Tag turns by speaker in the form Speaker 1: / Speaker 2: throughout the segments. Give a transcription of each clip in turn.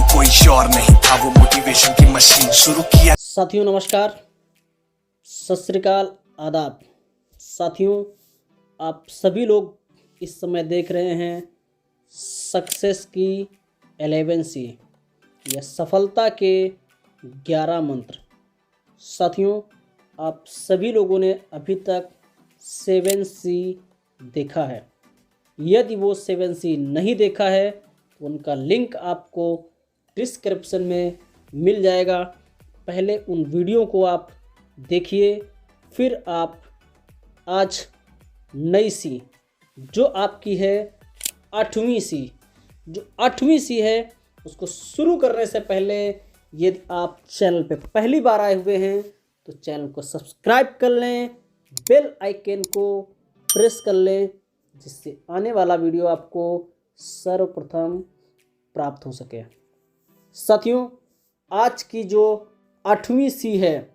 Speaker 1: कोई और नहीं था, वो मोटिवेशन की मशीन शुरू किया।
Speaker 2: साथियों नमस्कार, सत श्री अकाल, आदाब। साथियों, आप सभी लोग इस समय देख रहे हैं सक्सेस की 11C या सफलता के 11 मंत्र। साथियों, आप सभी लोगों ने अभी तक 7C देखा है। यदि वो 7C नहीं देखा है तो उनका लिंक आपको डिस्क्रिप्शन में मिल जाएगा। पहले उन वीडियो को आप देखिए, फिर आप आज नई सी जो आपकी है 8वीं सी, जो 8वीं सी है उसको शुरू करने से पहले यदि आप चैनल पे पहली बार आए हुए हैं तो चैनल को सब्सक्राइब कर लें, बेल आइकन को प्रेस कर लें, जिससे आने वाला वीडियो आपको सर्वप्रथम प्राप्त हो सके। साथियों, आज की जो 8वीं सी है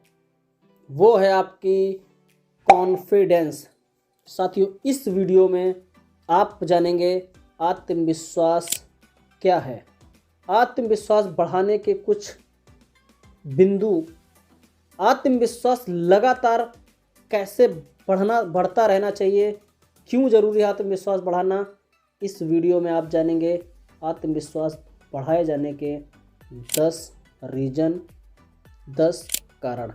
Speaker 2: वो है आपकी कॉन्फिडेंस। साथियों, इस वीडियो में आप जानेंगे आत्मविश्वास क्या है, आत्मविश्वास बढ़ाने के कुछ बिंदु, आत्मविश्वास लगातार कैसे बढ़ता रहना चाहिए, क्यों ज़रूरी है आत्मविश्वास बढ़ाना। इस वीडियो में आप जानेंगे आत्मविश्वास बढ़ाए जाने के 10 रीजन, 10 कारण।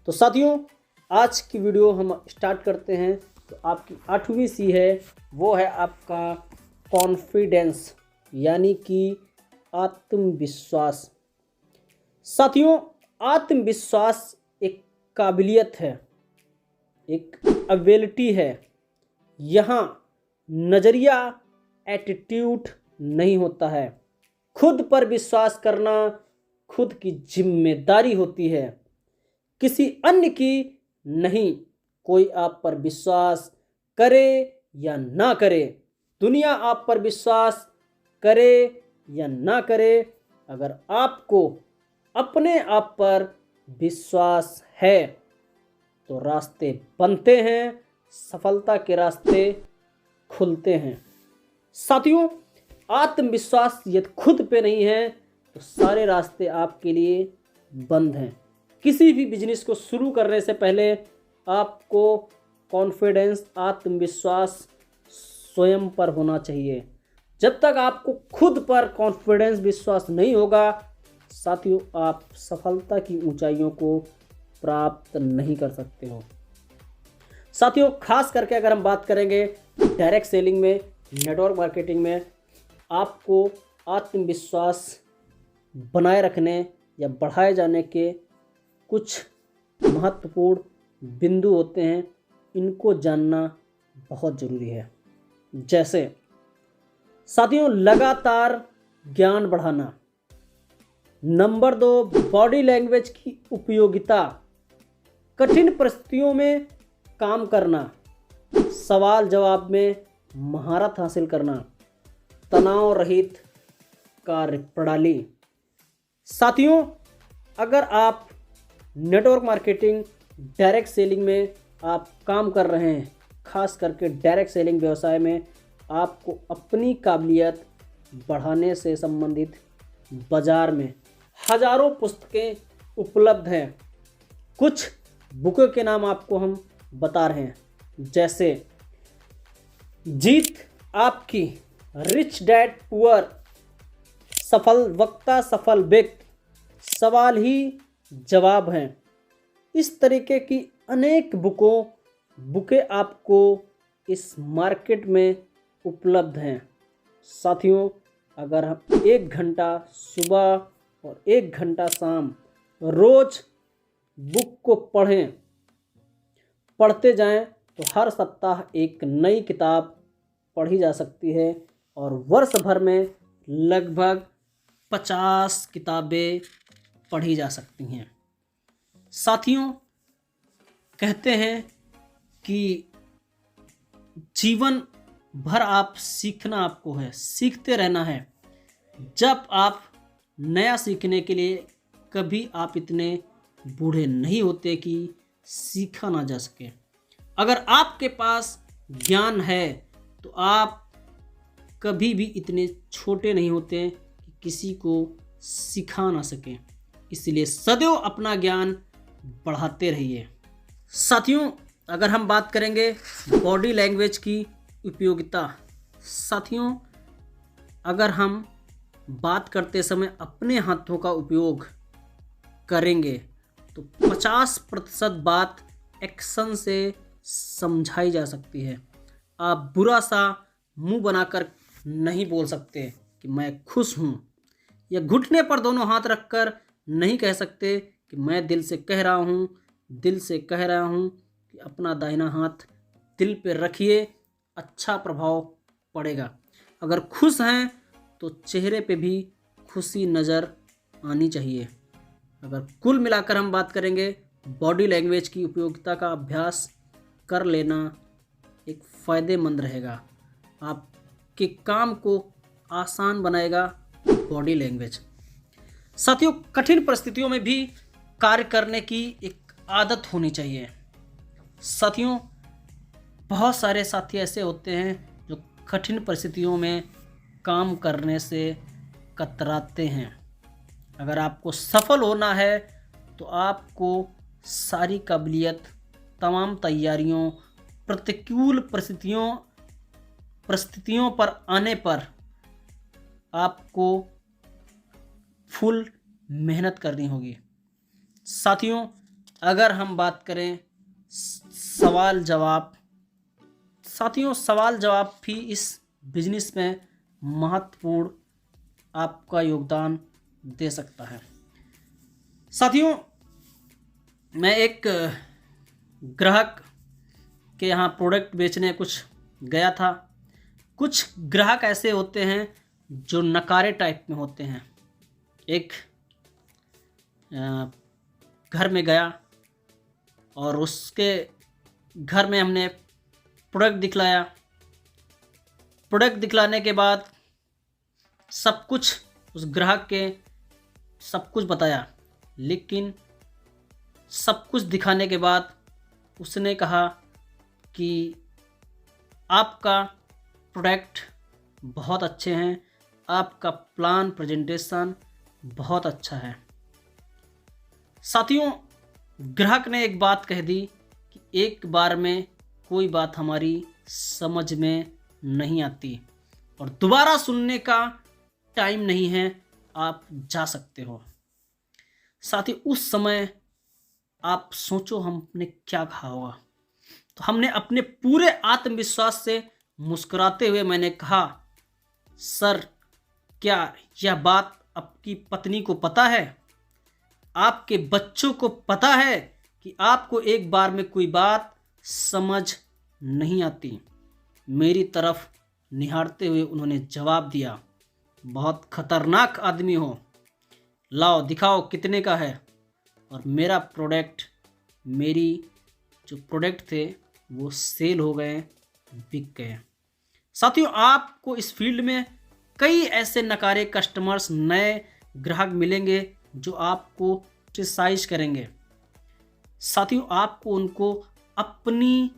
Speaker 2: तो साथियों, आज की वीडियो हम स्टार्ट करते हैं। तो आपकी 8वीं सी है वो है आपका कॉन्फिडेंस, यानी कि आत्मविश्वास। साथियों, आत्मविश्वास एक काबिलियत है, एक एबिलिटी है। यहाँ नज़रिया, एटीट्यूड नहीं होता है। खुद पर विश्वास करना खुद की जिम्मेदारी होती है, किसी अन्य की नहीं। कोई आप पर विश्वास करे या ना करे, दुनिया आप पर विश्वास करे या ना करे, अगर आपको अपने आप पर विश्वास है तो रास्ते बनते हैं, सफलता के रास्ते खुलते हैं। साथियों, आत्मविश्वास यदि खुद पे नहीं है तो सारे रास्ते आपके लिए बंद हैं। किसी भी बिजनेस को शुरू करने से पहले आपको कॉन्फिडेंस, आत्मविश्वास स्वयं पर होना चाहिए। जब तक आपको खुद पर कॉन्फिडेंस, विश्वास नहीं होगा, साथियों, आप सफलता की ऊंचाइयों को प्राप्त नहीं कर सकते हो। साथियों, खास करके अगर हम बात करेंगे डायरेक्ट सेलिंग में, नेटवर्क मार्केटिंग में, आपको आत्मविश्वास बनाए रखने या बढ़ाए जाने के कुछ महत्वपूर्ण बिंदु होते हैं, इनको जानना बहुत ज़रूरी है। जैसे साथियों, लगातार ज्ञान बढ़ाना। नंबर 2, बॉडी लैंग्वेज की उपयोगिता। कठिन परिस्थितियों में काम करना, सवाल जवाब में महारत हासिल करना, तनाव रहित कार्यप्रणाली। साथियों, अगर आप नेटवर्क मार्केटिंग, डायरेक्ट सेलिंग में आप काम कर रहे हैं, खास करके डायरेक्ट सेलिंग व्यवसाय में, आपको अपनी काबिलियत बढ़ाने से संबंधित बाज़ार में हजारों पुस्तकें उपलब्ध हैं। कुछ बुकों के नाम आपको हम बता रहे हैं, जैसे जीत आपकी, रिच डैड पुअर, सफल वक्ता सफल व्यक्ति, सवाल ही जवाब हैं। इस तरीके की अनेक बुकें आपको इस मार्केट में उपलब्ध हैं। साथियों, अगर हम 1 घंटा सुबह और 1 घंटा शाम रोज बुक को पढ़ते जाएं तो हर सप्ताह एक नई किताब पढ़ी जा सकती है और वर्ष भर में लगभग 50 किताबें पढ़ी जा सकती हैं। साथियों, कहते हैं कि जीवन भर आप सीखना आपको है, सीखते रहना है। जब आप नया सीखने के लिए कभी आप इतने बूढ़े नहीं होते कि सीखा ना जा सके। अगर आपके पास ज्ञान है तो आप कभी भी इतने छोटे नहीं होते कि किसी को सिखा ना सकें। इसलिए सदैव अपना ज्ञान बढ़ाते रहिए। साथियों, अगर हम बात करेंगे बॉडी लैंग्वेज की उपयोगिता, साथियों अगर हम बात करते समय अपने हाथों का उपयोग करेंगे तो 50% बात एक्शन से समझाई जा सकती है। आप बुरा सा मुंह बनाकर नहीं बोल सकते कि मैं खुश हूँ, या घुटने पर दोनों हाथ रखकर नहीं कह सकते कि मैं दिल से कह रहा हूँ कि अपना दाहिना हाथ दिल पे रखिए, अच्छा प्रभाव पड़ेगा। अगर खुश हैं तो चेहरे पे भी खुशी नज़र आनी चाहिए। अगर कुल मिलाकर हम बात करेंगे बॉडी लैंग्वेज की उपयोगिता का अभ्यास कर लेना एक फ़ायदेमंद रहेगा। आपके काम को आसान बनाएगा बॉडी लैंग्वेज। साथियों, कठिन परिस्थितियों में भी कार्य करने की एक आदत होनी चाहिए। साथियों, बहुत सारे साथी ऐसे होते हैं जो कठिन परिस्थितियों में काम करने से कतराते हैं। अगर आपको सफल होना है तो आपको सारी काबिलियत, तमाम तैयारियों, प्रतिकूल परिस्थितियों पर आने पर आपको फुल मेहनत करनी होगी। साथियों, अगर हम बात करें सवाल जवाब, साथियों सवाल जवाब भी इस बिजनेस में महत्वपूर्ण आपका योगदान दे सकता है। साथियों, मैं एक ग्राहक के यहाँ प्रोडक्ट बेचने कुछ गया था। कुछ ग्राहक ऐसे होते हैं जो नकारे टाइप में होते हैं। एक घर में गया और उसके घर में हमने प्रोडक्ट दिखलाया। प्रोडक्ट दिखलाने के बाद सब कुछ उस ग्राहक के सब कुछ बताया, लेकिन सब कुछ दिखाने के बाद उसने कहा कि आपका प्रोडक्ट बहुत अच्छे हैं, आपका प्लान प्रेजेंटेशन बहुत अच्छा है। साथियों, ग्राहक ने एक बात कह दी कि एक बार में कोई बात हमारी समझ में नहीं आती और दोबारा सुनने का टाइम नहीं है, आप जा सकते हो। साथी, उस समय आप सोचो हमने क्या कहा होगा। तो हमने अपने पूरे आत्मविश्वास से मुस्कुराते हुए मैंने कहा, सर क्या यह बात आपकी पत्नी को पता है? आपके बच्चों को पता है कि आपको एक बार में कोई बात समझ नहीं आती? मेरी तरफ निहारते हुए उन्होंने जवाब दिया, बहुत खतरनाक आदमी हो, लाओ दिखाओ कितने का है। और मेरा प्रोडक्ट, मेरी जो प्रोडक्ट थे वो सेल हो गए, बिक गए। साथियों, आपको इस फील्ड में कई ऐसे नकारे कस्टमर्स, नए ग्राहक मिलेंगे जो आपको क्रिटिसाइज करेंगे। साथियों, आपको उनको अपनी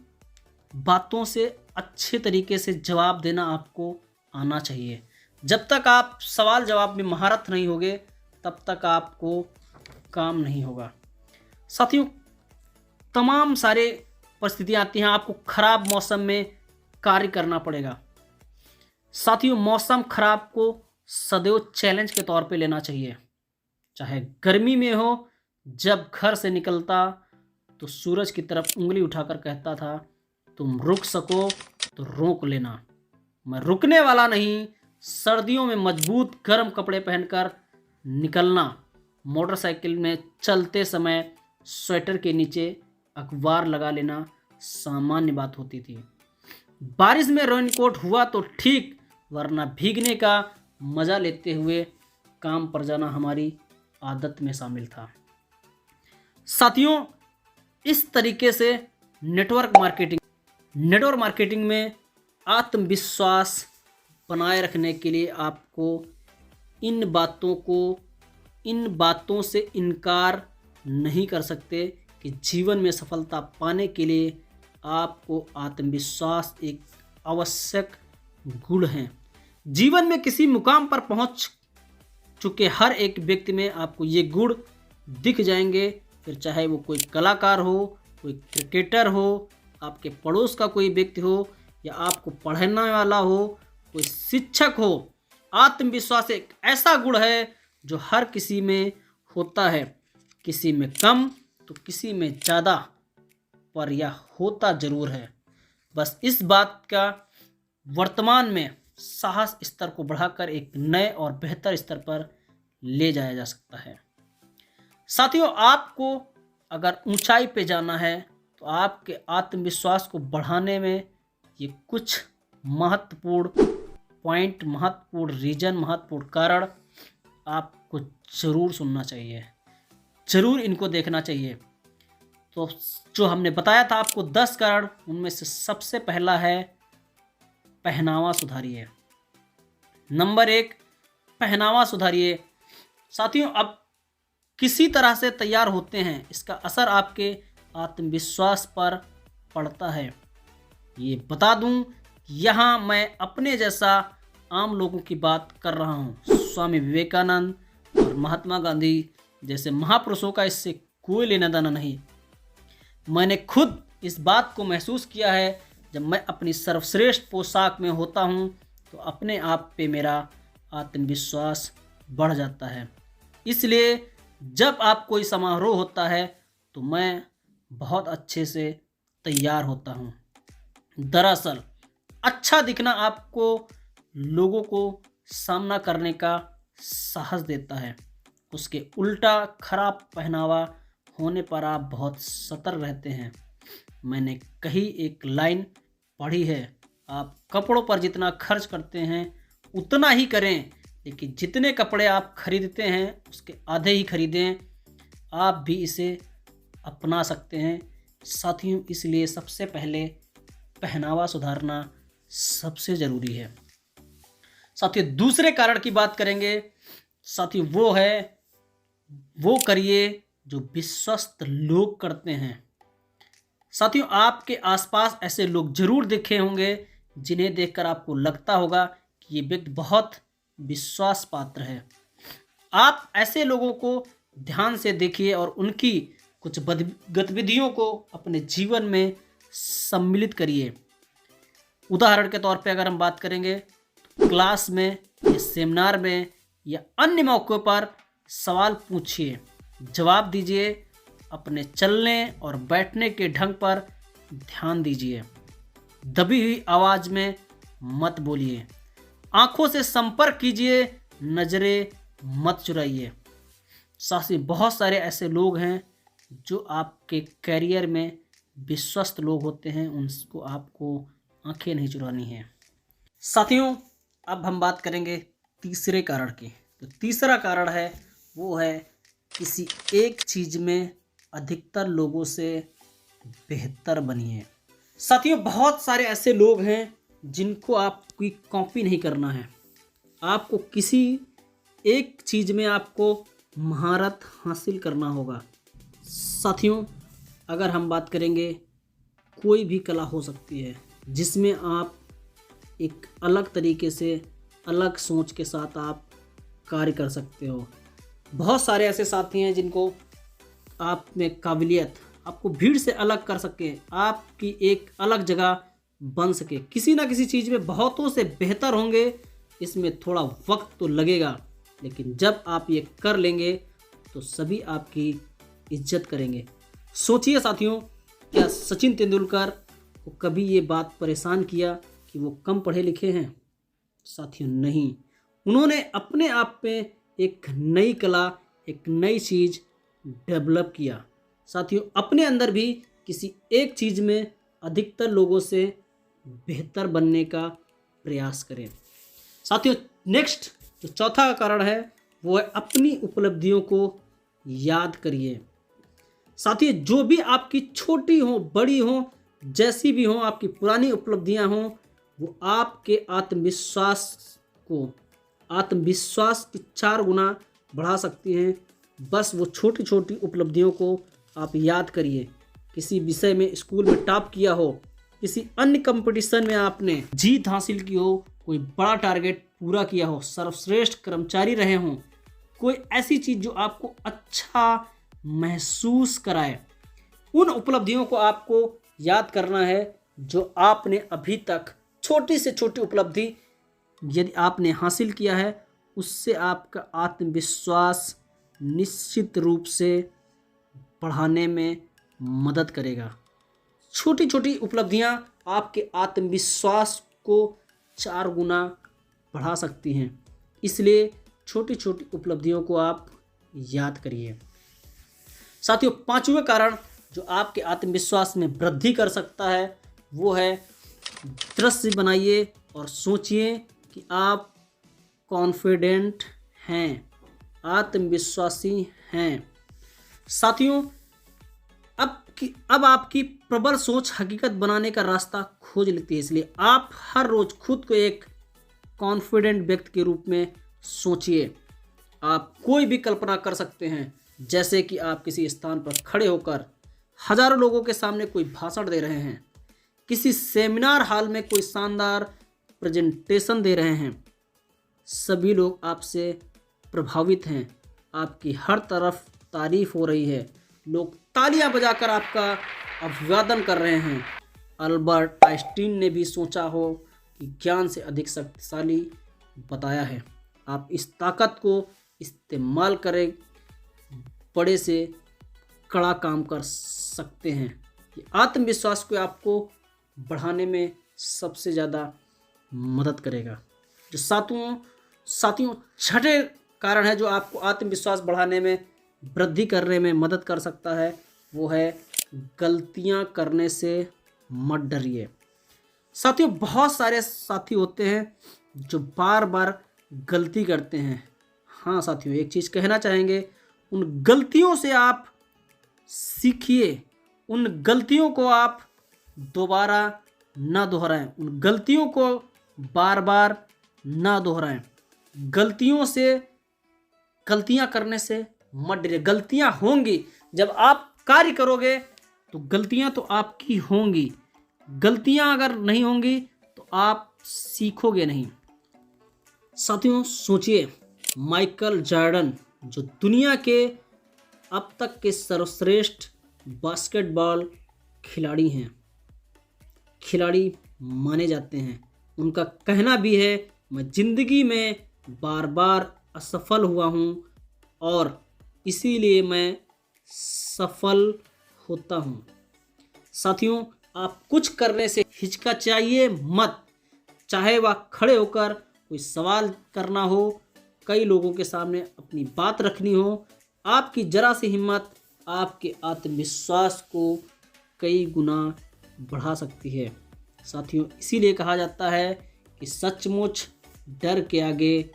Speaker 2: बातों से अच्छे तरीके से जवाब देना आपको आना चाहिए। जब तक आप सवाल जवाब में महारत नहीं होगे तब तक आपको काम नहीं होगा। साथियों, तमाम सारे परिस्थितियाँ आती हैं, आपको ख़राब मौसम में कार्य करना पड़ेगा। साथियों, मौसम ख़राब को सदैव चैलेंज के तौर पे लेना चाहिए। चाहे गर्मी में हो, जब घर से निकलता तो सूरज की तरफ उंगली उठाकर कहता था, तुम रुक सको तो रोक लेना। मैं रुकने वाला नहीं। सर्दियों में मजबूत गर्म कपड़े पहनकर निकलना। मोटरसाइकिल में चलते समय स्वेटर के नीचे अखबार लगा लेना सामान्य बात होती थी। बारिश में रेनकोट हुआ तो ठीक, वरना भीगने का मज़ा लेते हुए काम पर जाना हमारी आदत में शामिल था। साथियों, इस तरीके से नेटवर्क मार्केटिंग में आत्मविश्वास बनाए रखने के लिए आपको इन बातों से इनकार नहीं कर सकते कि जीवन में सफलता पाने के लिए आपको आत्मविश्वास एक आवश्यक गुण है। जीवन में किसी मुकाम पर पहुंच चूँकि हर एक व्यक्ति में आपको ये गुण दिख जाएंगे, फिर चाहे वो कोई कलाकार हो, कोई क्रिकेटर हो, आपके पड़ोस का कोई व्यक्ति हो, या आपको पढ़ाने वाला हो, कोई शिक्षक हो। आत्मविश्वास एक ऐसा गुण है जो हर किसी में होता है, किसी में कम तो किसी में ज़्यादा, पर यह होता ज़रूर है। बस इस बात का वर्तमान में साहस स्तर को बढ़ाकर एक नए और बेहतर स्तर पर ले जाया जा सकता है। साथियों, आपको अगर ऊंचाई पे जाना है तो आपके आत्मविश्वास को बढ़ाने में ये कुछ महत्वपूर्ण पॉइंट, महत्वपूर्ण रीजन, महत्वपूर्ण कारण आपको ज़रूर सुनना चाहिए, ज़रूर इनको देखना चाहिए। तो जो हमने बताया था आपको 10 कारण, उनमें से सबसे पहला है पहनावा सुधारिए। नंबर 1, पहनावा सुधारिए। साथियों, अब किसी तरह से तैयार होते हैं, इसका असर आपके आत्मविश्वास पर पड़ता है। ये बता दूं, यहाँ मैं अपने जैसा आम लोगों की बात कर रहा हूँ। स्वामी विवेकानंद और महात्मा गांधी जैसे महापुरुषों का इससे कोई लेना देना नहीं। मैंने खुद इस बात को महसूस किया है। जब मैं अपनी सर्वश्रेष्ठ पोशाक में होता हूँ तो अपने आप पे मेरा आत्मविश्वास बढ़ जाता है। इसलिए जब आप कोई समारोह होता है तो मैं बहुत अच्छे से तैयार होता हूँ। दरअसल अच्छा दिखना आपको लोगों को सामना करने का साहस देता है। उसके उल्टा खराब पहनावा होने पर आप बहुत सतर्क रहते हैं। मैंने कहीं एक लाइन पढ़ी है, आप कपड़ों पर जितना खर्च करते हैं उतना ही करें, लेकिन जितने कपड़े आप खरीदते हैं उसके आधे ही खरीदें। आप भी इसे अपना सकते हैं। साथियों, इसलिए सबसे पहले पहनावा सुधारना सबसे ज़रूरी है। साथियों, दूसरे कारण की बात करेंगे। साथियों, वो करिए जो विश्वस्त लोग करते हैं। साथियों, आपके आसपास ऐसे लोग जरूर देखे होंगे जिन्हें देखकर आपको लगता होगा कि ये व्यक्ति बहुत विश्वास पात्र है। आप ऐसे लोगों को ध्यान से देखिए और उनकी कुछ गतिविधियों को अपने जीवन में सम्मिलित करिए। उदाहरण के तौर पे अगर हम बात करेंगे तो क्लास में या सेमिनार में या अन्य मौक़ों पर सवाल पूछिए, जवाब दीजिए। अपने चलने और बैठने के ढंग पर ध्यान दीजिए। दबी हुई आवाज़ में मत बोलिए। आंखों से संपर्क कीजिए, नज़रें मत चुराइए। साथ ही बहुत सारे ऐसे लोग हैं जो आपके करियर में विश्वस्त लोग होते हैं, उनको आपको आंखें नहीं चुरानी है। साथियों, अब हम बात करेंगे तीसरे कारण की। तो तीसरा कारण है वो है किसी एक चीज़ में अधिकतर लोगों से बेहतर बनिए। साथियों, बहुत सारे ऐसे लोग हैं जिनको आपकी कॉपी नहीं करना है। आपको किसी एक चीज़ में आपको महारत हासिल करना होगा। साथियों, अगर हम बात करेंगे, कोई भी कला हो सकती है जिसमें आप एक अलग तरीके से, अलग सोच के साथ आप कार्य कर सकते हो। बहुत सारे ऐसे साथी हैं जिनको आप में काबिलियत आपको भीड़ से अलग कर सके, आपकी एक अलग जगह बन सके। किसी ना किसी चीज़ में बहुतों से बेहतर होंगे। इसमें थोड़ा वक्त तो लगेगा, लेकिन जब आप ये कर लेंगे तो सभी आपकी इज्जत करेंगे। सोचिए साथियों, क्या सचिन तेंदुलकर को कभी ये बात परेशान किया कि वो कम पढ़े लिखे हैं? साथियों, नहीं। उन्होंने अपने आप में एक नई कला, एक नई चीज़ डेवलप किया। साथियों, अपने अंदर भी किसी एक चीज़ में अधिकतर लोगों से बेहतर बनने का प्रयास करें। साथियों, नेक्स्ट जो चौथा कारण है वो है अपनी उपलब्धियों को याद करिए। साथियों, जो भी आपकी छोटी हो, बड़ी हो, जैसी भी हो, आपकी पुरानी उपलब्धियां हों, वो आपके आत्मविश्वास की 4 गुना बढ़ा सकती हैं। बस वो छोटी छोटी उपलब्धियों को आप याद करिए। किसी विषय में स्कूल में टॉप किया हो, किसी अन्य कंपटीशन में आपने जीत हासिल की हो, कोई बड़ा टारगेट पूरा किया हो, सर्वश्रेष्ठ कर्मचारी रहे हों, कोई ऐसी चीज़ जो आपको अच्छा महसूस कराए। उन उपलब्धियों को आपको याद करना है जो आपने अभी तक, छोटी से छोटी उपलब्धि यदि आपने हासिल किया है, उससे आपका आत्मविश्वास निश्चित रूप से बढ़ाने में मदद करेगा। छोटी छोटी उपलब्धियां आपके आत्मविश्वास को 4 गुना बढ़ा सकती हैं, इसलिए छोटी छोटी उपलब्धियों को आप याद करिए। साथियों, 5वें कारण जो आपके आत्मविश्वास में वृद्धि कर सकता है वो है, दृश्य बनाइए और सोचिए कि आप कॉन्फिडेंट हैं, आत्मविश्वासी हैं। साथियों, अब आपकी प्रबल सोच हकीकत बनाने का रास्ता खोज लेती है, इसलिए आप हर रोज खुद को एक कॉन्फिडेंट व्यक्ति के रूप में सोचिए। आप कोई भी कल्पना कर सकते हैं, जैसे कि आप किसी स्थान पर खड़े होकर हजारों लोगों के सामने कोई भाषण दे रहे हैं, किसी सेमिनार हॉल में कोई शानदार प्रेजेंटेशन दे रहे हैं। सभी लोग आपसे प्रभावित हैं, आपकी हर तरफ तारीफ हो रही है, लोग तालियां बजाकर आपका अभिवादन कर रहे हैं। अल्बर्ट आइंस्टीन ने भी सोचा हो कि ज्ञान से अधिक शक्तिशाली बताया है। आप इस ताकत को इस्तेमाल करें, बड़े से कड़ा काम कर सकते हैं। ये आत्मविश्वास को आपको बढ़ाने में सबसे ज़्यादा मदद करेगा। जो साथियों 6ठे कारण है जो आपको आत्मविश्वास बढ़ाने में, वृद्धि करने में मदद कर सकता है, वो है गलतियां करने से मत डरिए। साथियों, बहुत सारे साथी होते हैं जो बार बार गलती करते हैं। हाँ साथियों, एक चीज़ कहना चाहेंगे, उन गलतियों से आप सीखिए, उन गलतियों को आप दोबारा ना दोहराएं, उन गलतियों को बार बार ना दोहराएं। गलतियां करने से मत डरिए। गलतियां होंगी, जब आप कार्य करोगे तो गलतियां तो आपकी होंगी। गलतियां अगर नहीं होंगी तो आप सीखोगे नहीं। साथियों, सोचिए, माइकल जॉर्डन जो दुनिया के अब तक के सर्वश्रेष्ठ बास्केटबॉल खिलाड़ी माने जाते हैं। उनका कहना भी है, मैं जिंदगी में बार बार असफल हुआ हूँ और इसीलिए मैं सफल होता हूँ। साथियों, आप कुछ करने से हिचकिचाइए मत, चाहे वह खड़े होकर कोई सवाल करना हो, कई लोगों के सामने अपनी बात रखनी हो। आपकी जरा सी हिम्मत आपके आत्मविश्वास को कई गुना बढ़ा सकती है। साथियों, इसीलिए कहा जाता है कि सचमुच डर के आगे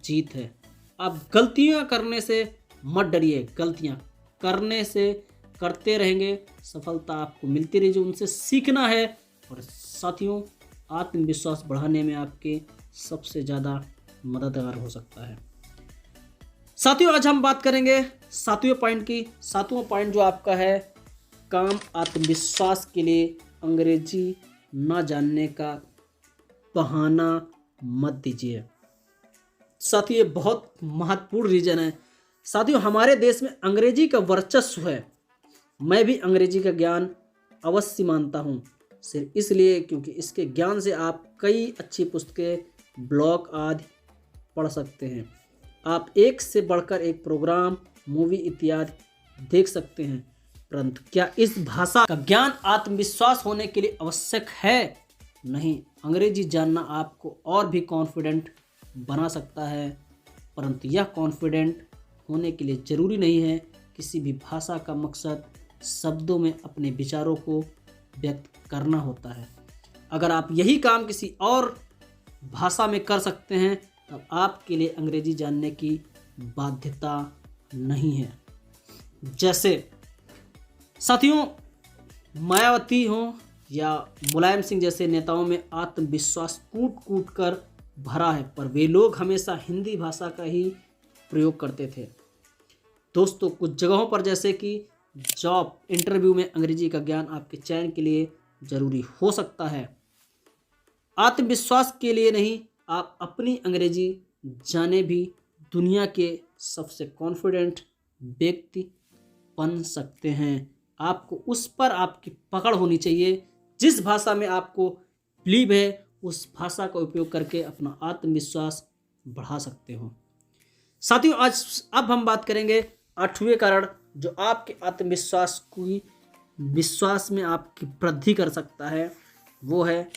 Speaker 2: जीत है। आप गलतियां करने से मत डरिए, गलतियां करते रहेंगे, सफलता आपको मिलती रहेगी। उनसे सीखना है और साथियों, आत्मविश्वास बढ़ाने में आपके सबसे ज़्यादा मददगार हो सकता है। साथियों, आज हम बात करेंगे 7वें पॉइंट की। 7वां पॉइंट जो आपका है, काम आत्मविश्वास के लिए अंग्रेजी ना जानने का बहाना मत दीजिए। साथियों, ये बहुत महत्वपूर्ण रीजन है। साथियों, हमारे देश में अंग्रेजी का वर्चस्व है। मैं भी अंग्रेजी का ज्ञान अवश्य मानता हूँ, सिर्फ इसलिए क्योंकि इसके ज्ञान से आप कई अच्छी पुस्तकें, ब्लॉग आदि पढ़ सकते हैं। आप एक से बढ़कर एक प्रोग्राम, मूवी इत्यादि देख सकते हैं। परंतु क्या इस भाषा का ज्ञान आत्मविश्वास होने के लिए आवश्यक है? नहीं। अंग्रेजी जानना आपको और भी कॉन्फिडेंट बना सकता है, परंतु यह कॉन्फिडेंट होने के लिए ज़रूरी नहीं है। किसी भी भाषा का मकसद शब्दों में अपने विचारों को व्यक्त करना होता है। अगर आप यही काम किसी और भाषा में कर सकते हैं, तब आपके लिए अंग्रेजी जानने की बाध्यता नहीं है। जैसे साथियों, मायावती हो या मुलायम सिंह जैसे नेताओं में आत्मविश्वास कूट कर भरा है, पर वे लोग हमेशा हिंदी भाषा का ही प्रयोग करते थे। दोस्तों, कुछ जगहों पर जैसे कि जॉब इंटरव्यू में अंग्रेजी का ज्ञान आपके चयन के लिए ज़रूरी हो सकता है। आत्मविश्वास के लिए नहीं, आप अपनी अंग्रेजी जाने भी दुनिया के सबसे कॉन्फिडेंट व्यक्ति बन सकते हैं। आपको उस पर आपकी पकड़ होनी चाहिए। जिस भाषा में आपको बिलीव है उस भाषा का उपयोग करके अपना आत्मविश्वास बढ़ा सकते हो। साथियों, आज अब हम बात करेंगे 8वें कारण जो आपके आत्मविश्वास की विश्वास में आपकी वृद्धि कर सकता है। वो है,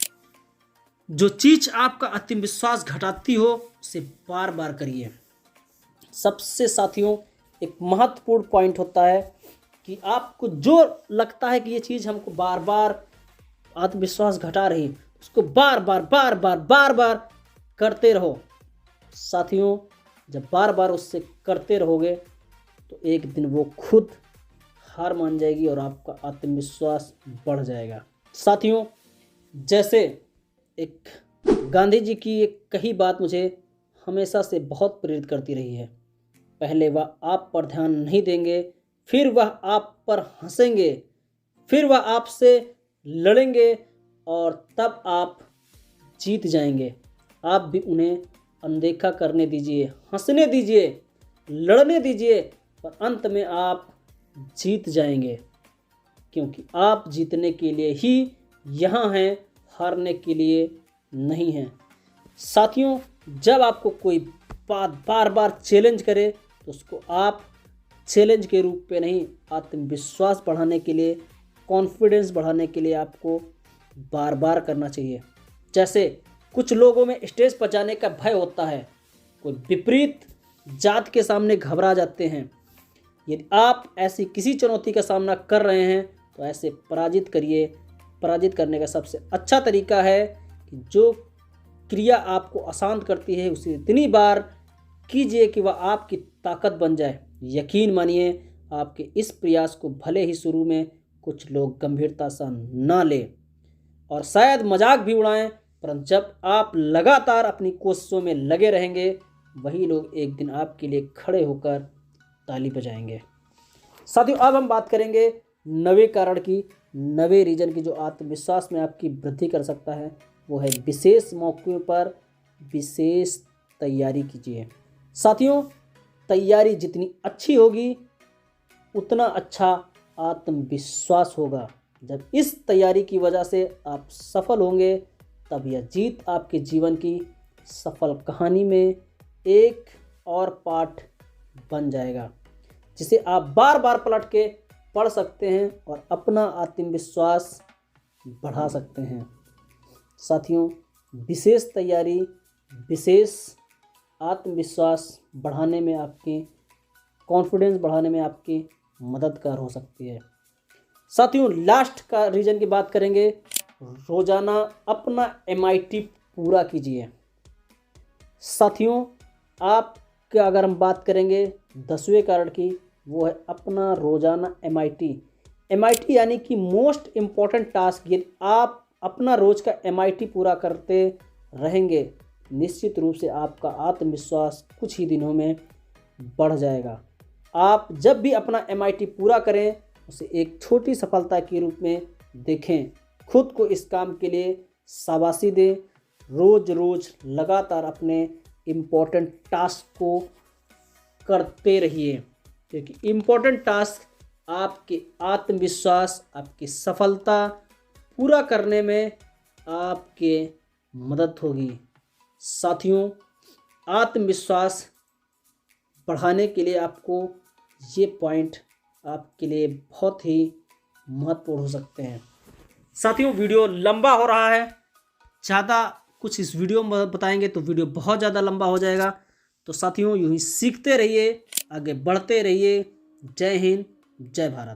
Speaker 2: जो चीज़ आपका आत्मविश्वास घटाती हो उसे बार बार करिए। सबसे साथियों एक महत्वपूर्ण पॉइंट होता है कि आपको जो लगता है कि ये चीज़ हमको बार बार आत्मविश्वास घटा रही, उसको बार बार करते रहो। साथियों, जब बार बार उससे करते रहोगे तो एक दिन वो खुद हार मान जाएगी और आपका आत्मविश्वास बढ़ जाएगा। साथियों, जैसे एक गांधी जी की एक कही बात मुझे हमेशा से बहुत प्रेरित करती रही है। पहले वह आप पर ध्यान नहीं देंगे, फिर वह आप पर हंसेंगे, फिर वह आपसे लड़ेंगे और तब आप जीत जाएंगे। आप भी उन्हें अनदेखा करने दीजिए, हंसने दीजिए, लड़ने दीजिए, और अंत में आप जीत जाएंगे, क्योंकि आप जीतने के लिए ही यहाँ हैं, हारने के लिए नहीं हैं। साथियों, जब आपको कोई बात बार बार चैलेंज करे तो उसको आप चैलेंज के रूप में नहीं, आत्मविश्वास बढ़ाने के लिए, कॉन्फिडेंस बढ़ाने के लिए आपको बार बार करना चाहिए। जैसे कुछ लोगों में स्टेज पर जाने का भय होता है, कोई विपरीत जात के सामने घबरा जाते हैं। यदि आप ऐसी किसी चुनौती का सामना कर रहे हैं तो ऐसे पराजित करिए। पराजित करने का सबसे अच्छा तरीका है कि जो क्रिया आपको अशांत करती है उसे इतनी बार कीजिए कि वह आपकी ताकत बन जाए। यकीन मानिए, आपके इस प्रयास को भले ही शुरू में कुछ लोग गंभीरता से ना लें और शायद मजाक भी उड़ाएं, परंतु जब आप लगातार अपनी कोशिशों में लगे रहेंगे, वही लोग एक दिन आपके लिए खड़े होकर ताली बजाएंगे। साथियों, अब हम बात करेंगे 9वें कारण की, 9वें रीजन की जो आत्मविश्वास में आपकी वृद्धि कर सकता है। वो है, विशेष मौक़ों पर विशेष तैयारी कीजिए। साथियों, तैयारी जितनी अच्छी होगी उतना अच्छा आत्मविश्वास होगा। जब इस तैयारी की वजह से आप सफल होंगे, तब यह जीत आपके जीवन की सफल कहानी में एक और पार्ट बन जाएगा, जिसे आप बार बार पलट के पढ़ सकते हैं और अपना आत्मविश्वास बढ़ा सकते हैं। साथियों, विशेष तैयारी विशेष आत्मविश्वास बढ़ाने में, आपकी कॉन्फिडेंस बढ़ाने में आपकी मददगार हो सकती है। साथियों, लास्ट का रीजन की बात करेंगे, रोज़ाना अपना MIT पूरा कीजिए। साथियों, आपका अगर हम बात करेंगे 10वें कारण की, वो है अपना रोज़ाना MIT यानी कि मोस्ट इम्पॉर्टेंट टास्क। यदि आप अपना रोज़ का MIT पूरा करते रहेंगे, निश्चित रूप से आपका आत्मविश्वास कुछ ही दिनों में बढ़ जाएगा। आप जब भी अपना MIT पूरा करें, उसे एक छोटी सफलता के रूप में देखें। खुद को इस काम के लिए शाबाशी दें। रोज़ रोज़ लगातार अपने इम्पोर्टेंट टास्क को करते रहिए, क्योंकि इम्पोर्टेंट टास्क आपके आत्मविश्वास, आपकी सफलता पूरा करने में आपके मदद होगी। साथियों, आत्मविश्वास बढ़ाने के लिए आपको ये पॉइंट आपके लिए बहुत ही महत्वपूर्ण हो सकते हैं। साथियों, वीडियो लंबा हो रहा है, ज़्यादा कुछ इस वीडियो में बताएंगे तो वीडियो बहुत ज़्यादा लंबा हो जाएगा। तो साथियों, यूँ ही सीखते रहिए, आगे बढ़ते रहिए। जय हिंद, जय भारत।